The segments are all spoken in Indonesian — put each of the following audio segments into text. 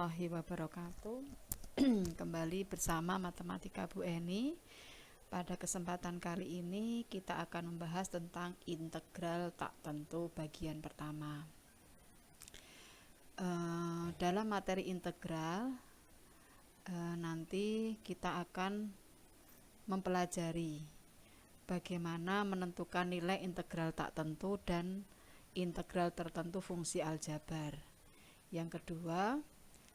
warahmatullahi wabarakatuh. Kembali bersama Matematika Bu Eni. Pada kesempatan kali ini kita akan membahas tentang integral tak tentu bagian pertama. Dalam materi integral nanti kita akan mempelajari bagaimana menentukan nilai integral tak tentu dan integral tertentu fungsi aljabar. Yang kedua,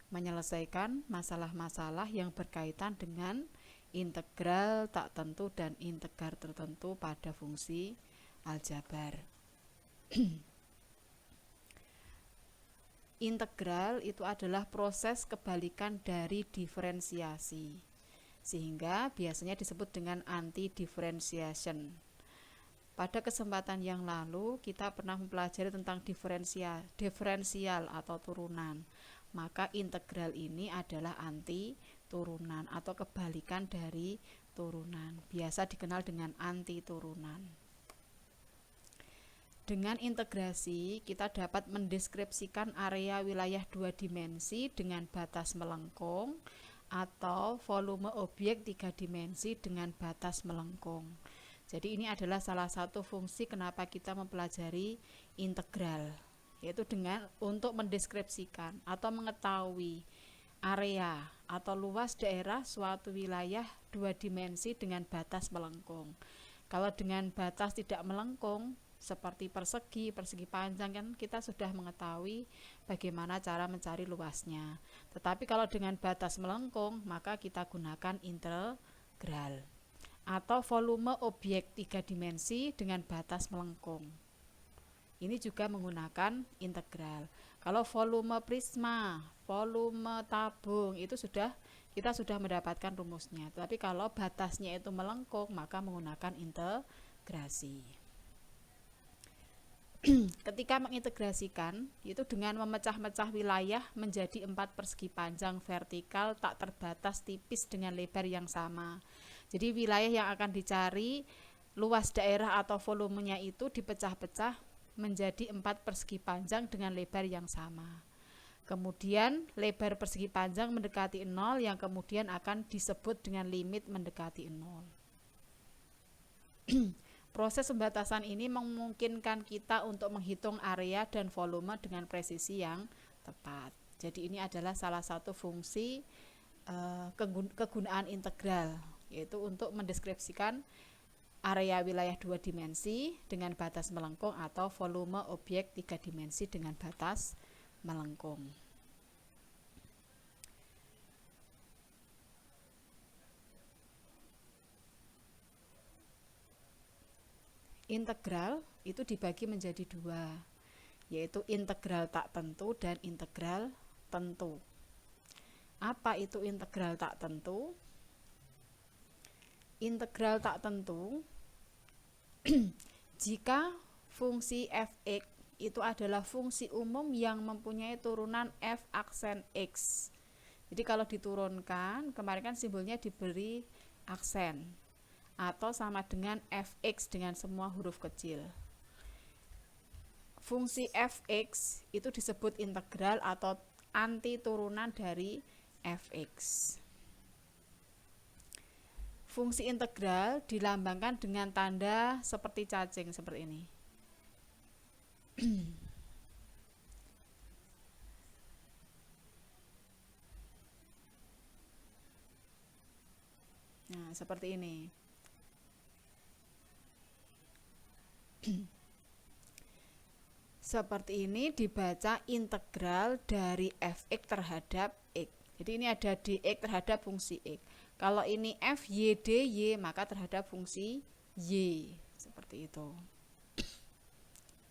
menyelesaikan masalah-masalah yang berkaitan dengan integral tak tentu dan integral tertentu pada fungsi aljabar. Integral itu adalah proses kebalikan dari diferensiasi, sehingga biasanya disebut dengan anti-differentiation. Pada kesempatan yang lalu kita pernah mempelajari tentang diferensial atau turunan. Maka integral ini adalah anti turunan atau kebalikan dari turunan. Biasa dikenal dengan anti turunan. Dengan integrasi kita dapat mendeskripsikan area wilayah dua dimensi dengan batas melengkung atau volume objek tiga dimensi dengan batas melengkung. Jadi ini adalah salah satu fungsi kenapa kita mempelajari integral, yaitu dengan untuk mendeskripsikan atau mengetahui area atau luas daerah suatu wilayah dua dimensi dengan batas melengkung. Kalau dengan batas tidak melengkung seperti persegi panjang kan kita sudah mengetahui bagaimana cara mencari luasnya. Tetapi kalau dengan batas melengkung maka kita gunakan integral atau volume objek tiga dimensi dengan batas melengkung. Ini juga menggunakan integral. Kalau volume prisma, volume tabung itu kita sudah mendapatkan rumusnya. Tapi kalau batasnya itu melengkung maka menggunakan integrasi. Ketika mengintegrasikan itu dengan memecah-mecah wilayah menjadi 4 persegi panjang vertikal tak terbatas tipis dengan lebar yang sama. Jadi wilayah yang akan dicari luas daerah atau volumenya itu dipecah-pecah menjadi 4 persegi panjang dengan lebar yang sama. Kemudian lebar persegi panjang mendekati 0 yang kemudian akan disebut dengan limit mendekati 0. Proses pembatasan ini memungkinkan kita untuk menghitung area dan volume dengan presisi yang tepat. Jadi ini adalah salah satu fungsi kegunaan integral, yaitu untuk mendeskripsikan area wilayah dua dimensi dengan batas melengkung atau volume objek tiga dimensi dengan batas melengkung. Integral itu dibagi menjadi dua, yaitu integral tak tentu dan integral tentu. Apa itu integral tak tentu? Integral tak tentu jika fungsi f(x) itu adalah fungsi umum yang mempunyai turunan f aksen x. Jadi kalau diturunkan, kemarin kan simbolnya diberi aksen atau sama dengan fx dengan semua huruf kecil. Fungsi fx itu disebut integral atau anti turunan dari fx. Fungsi integral dilambangkan dengan tanda seperti cacing seperti ini. Nah, seperti ini. Seperti ini dibaca integral dari fx terhadap x. Jadi ini ada dx terhadap fungsi x. Kalau ini f y dy maka terhadap fungsi y. Seperti itu.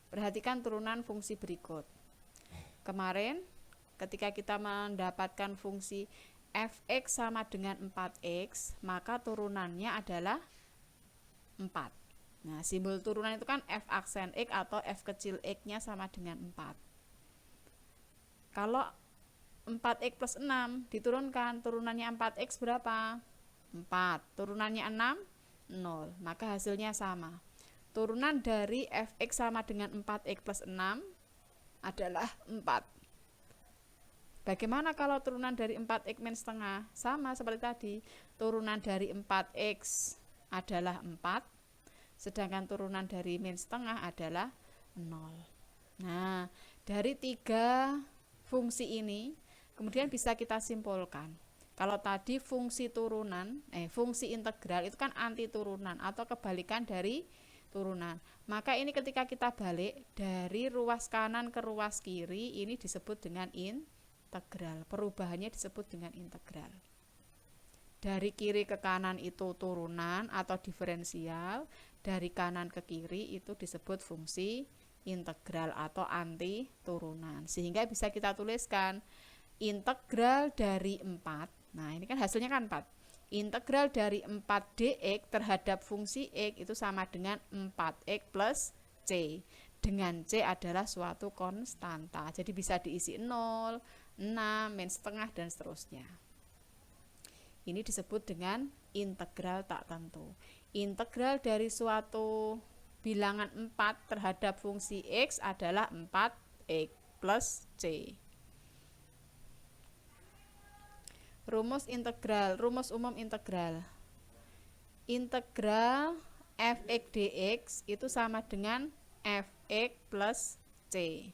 Perhatikan turunan fungsi berikut. Kemarin ketika kita mendapatkan fungsi fx sama dengan 4x, maka turunannya adalah 4. Nah, simbol turunan itu kan f aksen x atau f kecil x-nya sama dengan 4. Kalau 4x plus 6 diturunkan, turunannya 4x berapa? 4. Turunannya 6? 0. Maka hasilnya sama. Turunan dari fx sama dengan 4x plus 6 adalah 4. Bagaimana kalau turunan dari 4x min setengah? Sama seperti tadi, turunan dari 4x adalah 4, sedangkan turunan dari min setengah adalah 0. Nah, dari 3 fungsi ini, kemudian bisa kita simpulkan. Kalau tadi fungsi fungsi integral itu kan anti turunan atau kebalikan dari turunan. Maka ini ketika kita balik dari ruas kanan ke ruas kiri, ini disebut dengan integral. Perubahannya disebut dengan integral. Dari kiri ke kanan itu turunan atau diferensial, dari kanan ke kiri itu disebut fungsi integral atau anti turunan. Sehingga bisa kita tuliskan integral dari 4. Nah, ini kan hasilnya kan 4. Integral dari 4 dx terhadap fungsi x itu sama dengan 4x plus c. Dengan c adalah suatu konstanta. Jadi bisa diisi 0, 6, min setengah, dan seterusnya. Ini disebut dengan integral tak tentu. Integral dari suatu bilangan 4 terhadap fungsi x adalah 4x plus c. Rumus integral, rumus umum integral. Integral fx dx itu sama dengan fx plus c.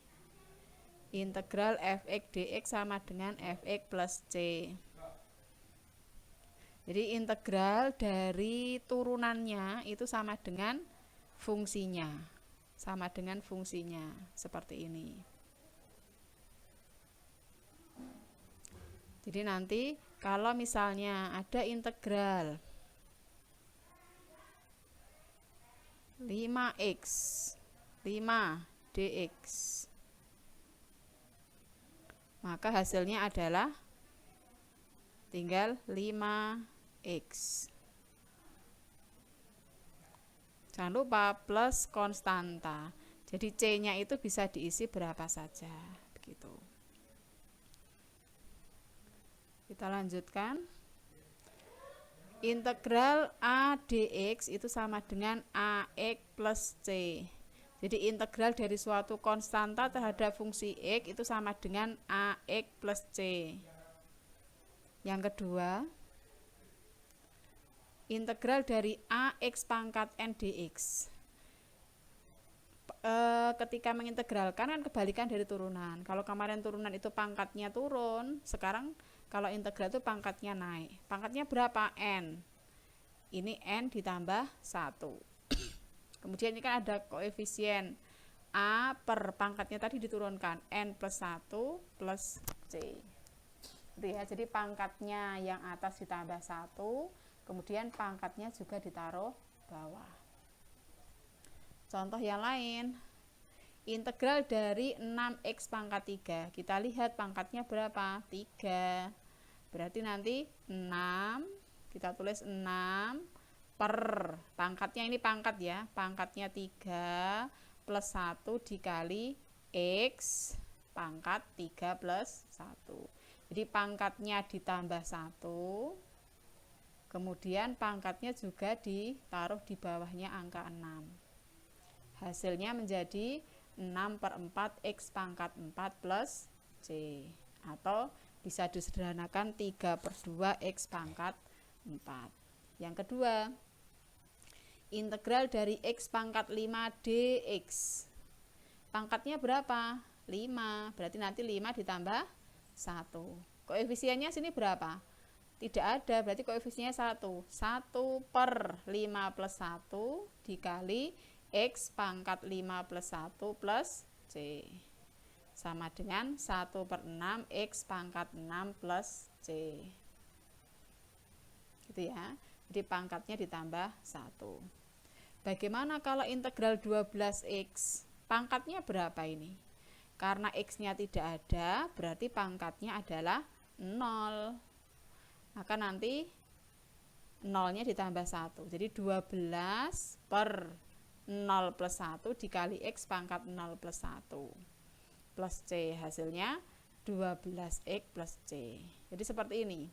Integral fx dx sama dengan fx plus c. Jadi integral dari turunannya itu sama dengan fungsinya. Sama dengan fungsinya, seperti ini. Jadi nanti kalau misalnya ada integral 5x 5 dx, maka hasilnya adalah tinggal 5x. Jangan lupa plus konstanta. Jadi c-nya itu bisa diisi berapa saja, begitu. Kita lanjutkan. Integral a dx itu sama dengan ax plus c. Jadi integral dari suatu konstanta terhadap fungsi x itu sama dengan ax plus c. Yang kedua, integral dari ax pangkat n dx. Ketika mengintegralkan kan kebalikan dari turunan. Kalau kemarin turunan itu pangkatnya turun, sekarang kalau integral itu pangkatnya naik. Pangkatnya berapa? N. Ini N ditambah 1. Kemudian ini kan ada koefisien A per pangkatnya tadi diturunkan. N plus 1 plus C. Jadi pangkatnya yang atas ditambah 1. Kemudian pangkatnya juga ditaruh bawah. Contoh yang lain. Integral dari 6x pangkat 3. Kita lihat pangkatnya berapa? 3. Berarti nanti 6, kita tulis 6 per pangkatnya, ini pangkat ya, pangkatnya 3 plus 1 dikali x pangkat 3 plus 1. Jadi pangkatnya ditambah 1, kemudian pangkatnya juga ditaruh di bawahnya angka 6. Hasilnya menjadi 6 per 4 x pangkat 4 plus c, atau bisa disederhanakan 3 per 2 x pangkat 4. Yang kedua, integral dari x pangkat 5 dx. Pangkatnya berapa? 5. Berarti nanti 5 ditambah 1. Koefisiennya sini berapa? Tidak ada, berarti koefisiennya 1. 1 per 5 plus 1 dikali x pangkat 5 plus 1 plus c. Sama dengan 1 per 6 x pangkat 6 plus c. Gitu ya. Jadi pangkatnya ditambah 1. Bagaimana kalau integral 12x? Pangkatnya berapa ini? Karena x-nya tidak ada, berarti pangkatnya adalah 0. Maka nanti 0-nya ditambah 1. Jadi 12 per 0 plus 1 dikali x pangkat 0 plus 1. Plus c, hasilnya 12x plus c. Jadi seperti ini.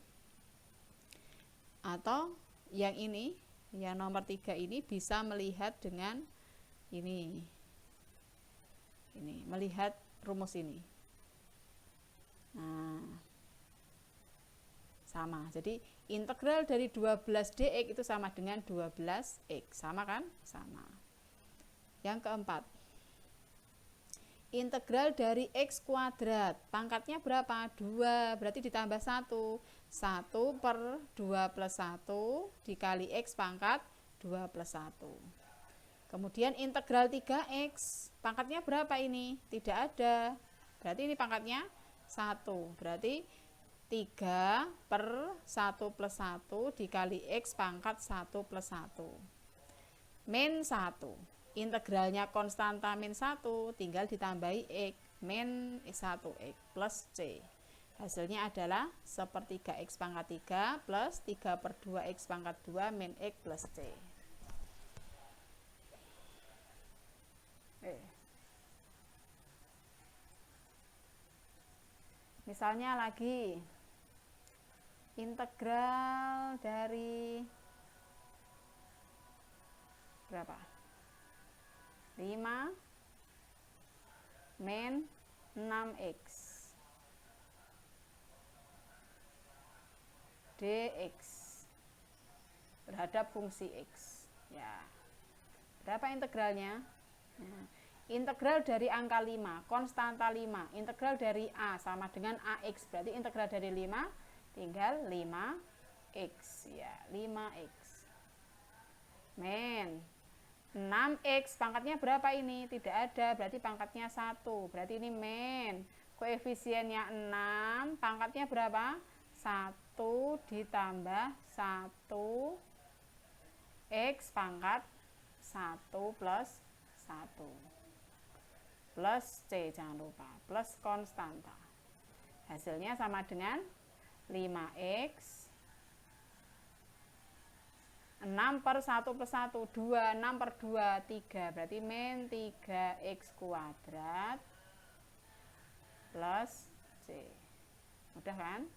Atau yang ini, yang nomor 3 ini bisa melihat dengan ini melihat rumus ini. Nah, sama. Jadi integral dari 12 dx itu sama dengan 12x. Sama kan? Sama. Yang keempat, integral dari x kuadrat, pangkatnya berapa? 2, berarti ditambah 1. 1 per 2 plus 1 dikali x pangkat 2 plus 1. Kemudian integral 3x, pangkatnya berapa ini? Tidak ada, berarti ini pangkatnya 1. Berarti 3 per 1 plus 1 dikali x pangkat 1 plus 1. Min 1. Integralnya konstanta min 1, tinggal ditambahi x, min 1x plus c. Hasilnya adalah 1/3 x pangkat 3 plus 3 per 2 x pangkat 2 min x plus c. Misalnya lagi, integral dari berapa? 5 min 6x dx terhadap fungsi x. Ya. Berapa integralnya? Nah, integral dari angka 5, konstanta 5, integral dari a sama dengan ax, berarti integral dari 5 tinggal 5x, ya, 5x. Men 6x, pangkatnya berapa ini? Tidak ada, berarti pangkatnya 1. Berarti ini min. Koefisiennya 6, pangkatnya berapa? 1 ditambah 1 x pangkat 1 plus 1. Plus c, jangan lupa, plus konstanta. Hasilnya sama dengan 5x 6 per 1 plus 1, 2, 6 per 2, 3. Berarti min 3x kuadrat plus c. Mudah kan?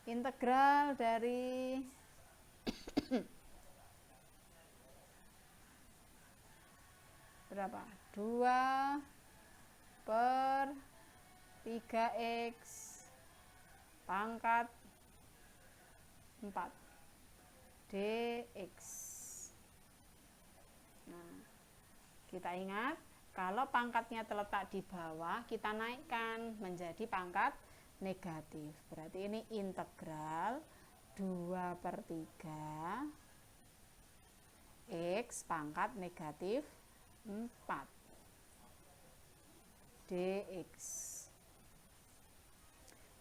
Integral dari berapa? 2 per 3x pangkat 4 dx. Nah, kita ingat kalau pangkatnya terletak di bawah, kita naikkan menjadi pangkat negatif. Berarti ini integral 2 per 3 x pangkat negatif 4 dx.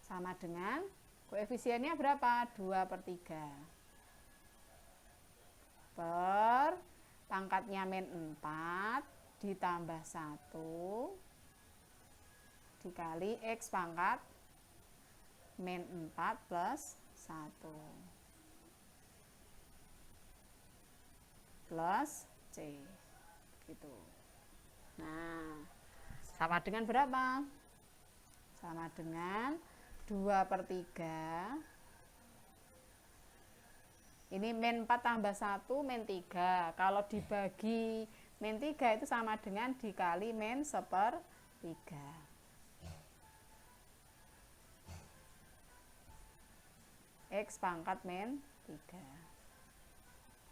Sama dengan koefisiennya berapa? 2 per 3 per pangkatnya min 4 ditambah 1 dikali x pangkat min 4 plus 1 plus c. Gitu. Nah, sama dengan berapa? Sama dengan 2 per 3. Ini min 4 tambah 1 min 3. Kalau dibagi min 3 itu sama dengan dikali min 1/3. X pangkat min 3.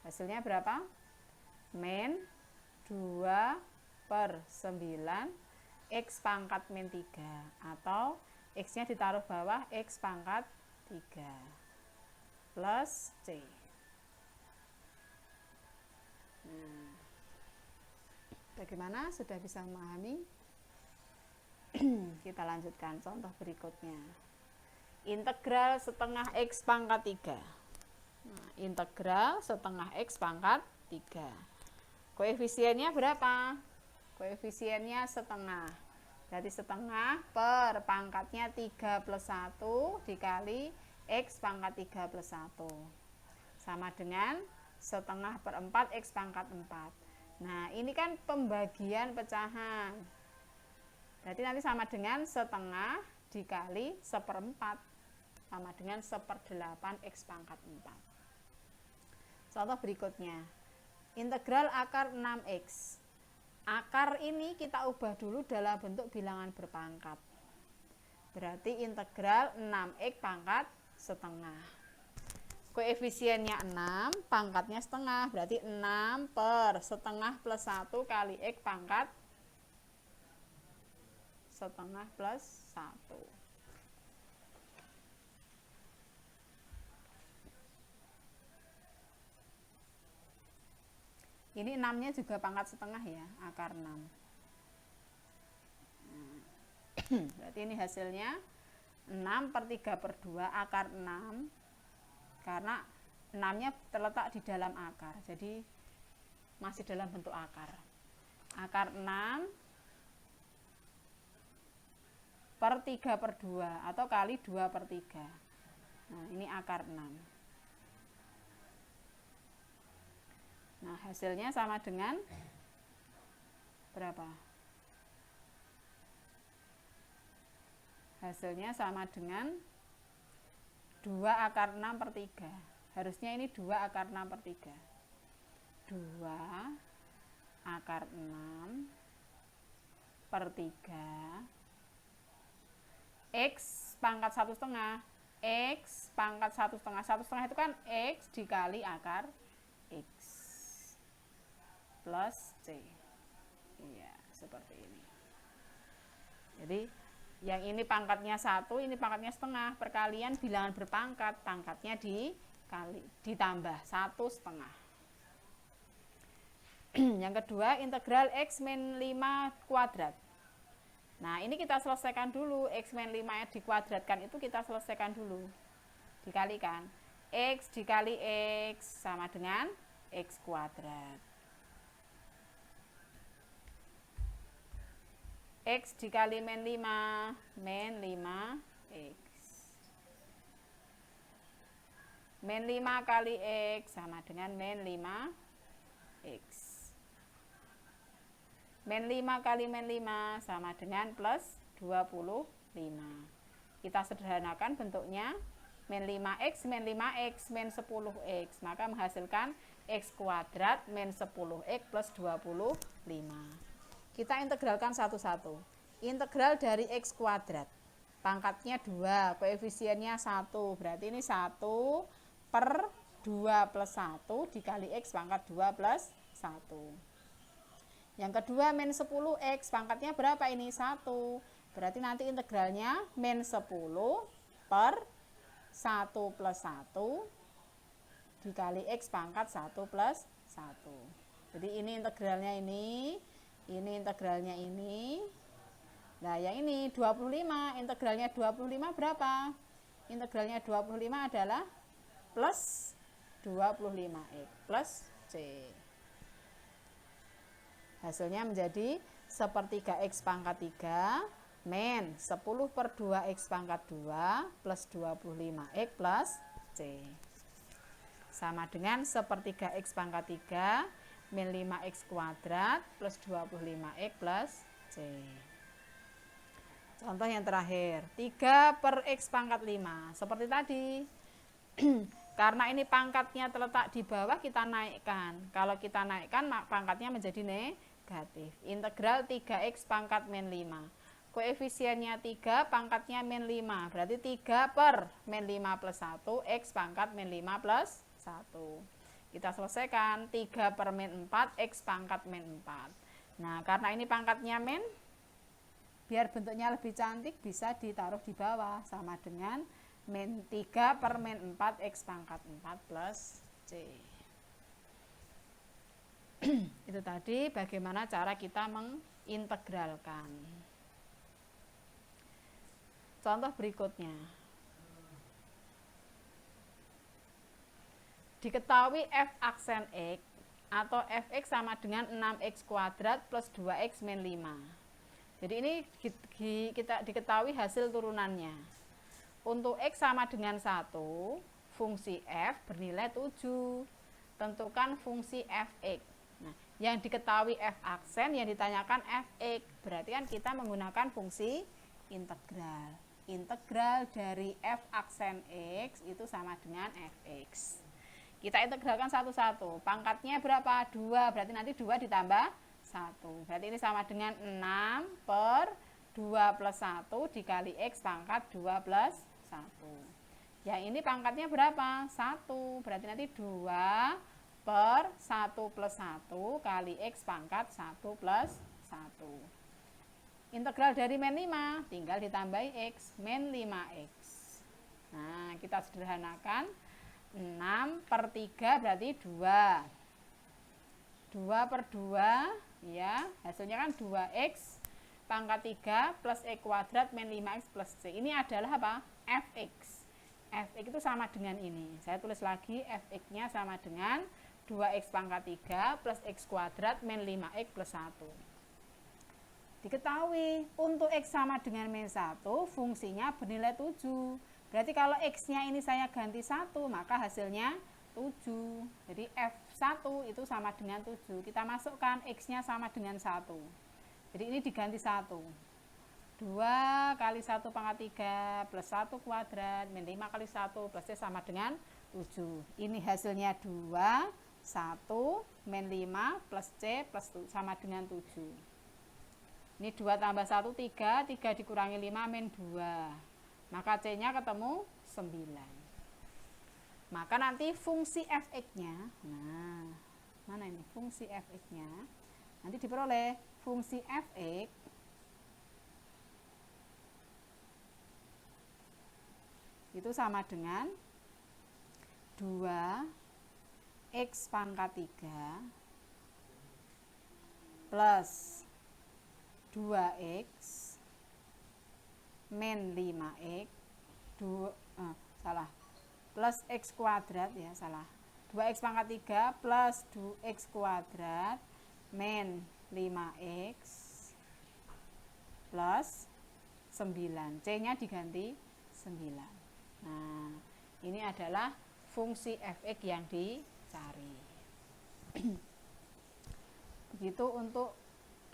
Hasilnya berapa? Min 2 per 9 X pangkat min 3. Atau X nya ditaruh bawah, X pangkat 3 plus C. Bagaimana? Sudah bisa memahami? Kita lanjutkan contoh berikutnya. Integral setengah X pangkat 3. Nah, integral setengah X pangkat 3. Koefisiennya berapa? Koefisiennya setengah. Berarti setengah per pangkatnya 3 plus 1 dikali X pangkat 3 plus 1. Sama dengan setengah per 4 X pangkat 4. Nah, ini kan pembagian pecahan. Berarti nanti sama dengan setengah dikali 1/4. Sama dengan 1/8 X pangkat 4. Contoh berikutnya. Integral akar 6X. Akar ini kita ubah dulu dalam bentuk bilangan berpangkat. Berarti integral 6x pangkat setengah. Koefisiennya 6, pangkatnya setengah. Berarti 6 per setengah plus 1 kali x pangkat setengah plus 1. Ini 6-nya juga pangkat setengah ya, akar 6. Berarti ini hasilnya 6 per 3 per 2 akar 6. Karena 6-nya terletak di dalam akar, jadi masih dalam bentuk akar. Akar 6 per 3 per 2 atau kali 2 per 3. Nah, ini akar 6. Nah, hasilnya sama dengan berapa? Hasilnya sama dengan 2 akar 6 per 3. Harusnya ini 2 akar 6 per 3. 2 akar 6 per 3. X pangkat 1/2. X pangkat 1/2. 1/2 itu kan X dikali akar X. Plus C. Iya, seperti ini. Jadi yang ini pangkatnya 1, ini pangkatnya setengah. Perkalian bilangan berpangkat, pangkatnya ditambah 1/2. Yang kedua, integral x min 5 kuadrat. Nah, ini kita selesaikan dulu. X min 5 dikuadratkan itu kita selesaikan dulu. Dikalikan. X dikali X sama dengan X kuadrat. X dikali min 5, min 5X. Min 5 kali X sama dengan min 5X. Min 5 kali min 5 sama dengan plus 25. Kita sederhanakan bentuknya. Min 5X, min 5X, min 10X. Maka menghasilkan X kuadrat min 10X plus 25. Kita integralkan satu-satu. Integral dari X kuadrat. Pangkatnya 2, koefisiennya 1. Berarti ini 1 per 2 plus 1 dikali X pangkat 2 plus 1. Yang kedua min 10X, pangkatnya berapa ini? 1. Berarti nanti integralnya min 10 per 1 plus 1 dikali X pangkat 1 plus 1. Jadi ini integralnya ini integralnya ini. Nah, yang ini 25, integralnya 25 berapa? Integralnya 25 adalah plus 25X plus C. Hasilnya menjadi 1/3 X pangkat 3 min 10 per 2 X pangkat 2 plus 25X plus C. Sama dengan 1/3 X pangkat 3 min 5X kuadrat plus 25X plus C. Contoh yang terakhir, 3 per X pangkat 5. Seperti tadi. Karena ini pangkatnya terletak di bawah, kita naikkan. Kalau kita naikkan, pangkatnya menjadi negatif. Integral 3X pangkat min 5. Koefisiennya 3, pangkatnya min 5. Berarti 3 per min 5 plus 1, X pangkat min 5 plus 1. Kita selesaikan. 3 per min 4, X pangkat min 4. Nah, karena ini pangkatnya min, biar bentuknya lebih cantik bisa ditaruh di bawah. Sama dengan min 3 per min 4, X pangkat 4 plus C. Itu tadi bagaimana cara kita mengintegralkan. Contoh berikutnya. Diketahui f aksen X atau fx sama dengan 6x kuadrat plus 2x min 5. Jadi ini kita diketahui hasil turunannya. Untuk x sama dengan 1, fungsi f bernilai 7. Tentukan fungsi fx. Nah, yang diketahui f aksen, yang ditanyakan fx. Berarti kan kita menggunakan fungsi integral. Integral dari f aksen x itu sama dengan fx. Kita integralkan satu-satu. Pangkatnya berapa? 2. Berarti nanti 2 ditambah 1. Berarti ini sama dengan 6 per 2 plus 1 dikali X pangkat 2 plus 1. Ya ini pangkatnya berapa? 1. Berarti nanti 2 per 1 plus 1 kali X pangkat 1 plus 1. Integral dari min 5 tinggal ditambahi X, min 5X. Nah, kita sederhanakan. 6 per 3 berarti 2. 2 per 2, ya, hasilnya kan 2X pangkat 3 plus X kuadrat min 5X plus C. Ini adalah apa? Fx. Fx itu sama dengan ini. Saya tulis lagi, Fx-nya sama dengan 2X pangkat 3 plus X kuadrat min 5X plus 1. Diketahui, untuk X sama dengan min 1, fungsinya bernilai 7. Berarti kalau X-nya ini saya ganti 1, maka hasilnya 7. Jadi F1 itu sama dengan 7. Kita masukkan X-nya sama dengan 1. Jadi ini diganti 1. 2 kali 1 pangkat 3 plus 1 kuadrat min 5 kali 1 plus C sama dengan 7. Ini hasilnya 2, 1, min 5 plus C plus sama dengan 7. Ini 2 tambah 1, 3. 3 dikurangi 5 min 2. Maka C-nya ketemu 9. Maka nanti fungsi Fx-nya, nah, mana ini fungsi Fx-nya? Nanti diperoleh fungsi Fx itu sama dengan 2X pangkat 3 plus 2X min 5X plus X kuadrat, ya salah, 2X pangkat 3 plus 2X kuadrat min 5X plus 9. C nya diganti 9. Nah, ini adalah fungsi Fx yang dicari. Begitu untuk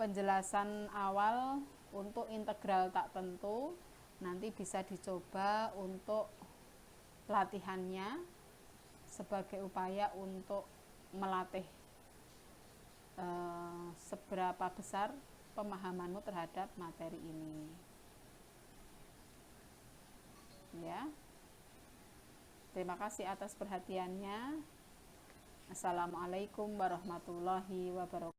penjelasan awal untuk integral tak tentu. Nanti bisa dicoba untuk latihannya sebagai upaya untuk melatih seberapa besar pemahamanmu terhadap materi ini. Ya. Terima kasih atas perhatiannya. Assalamualaikum warahmatullahi wabarakatuh.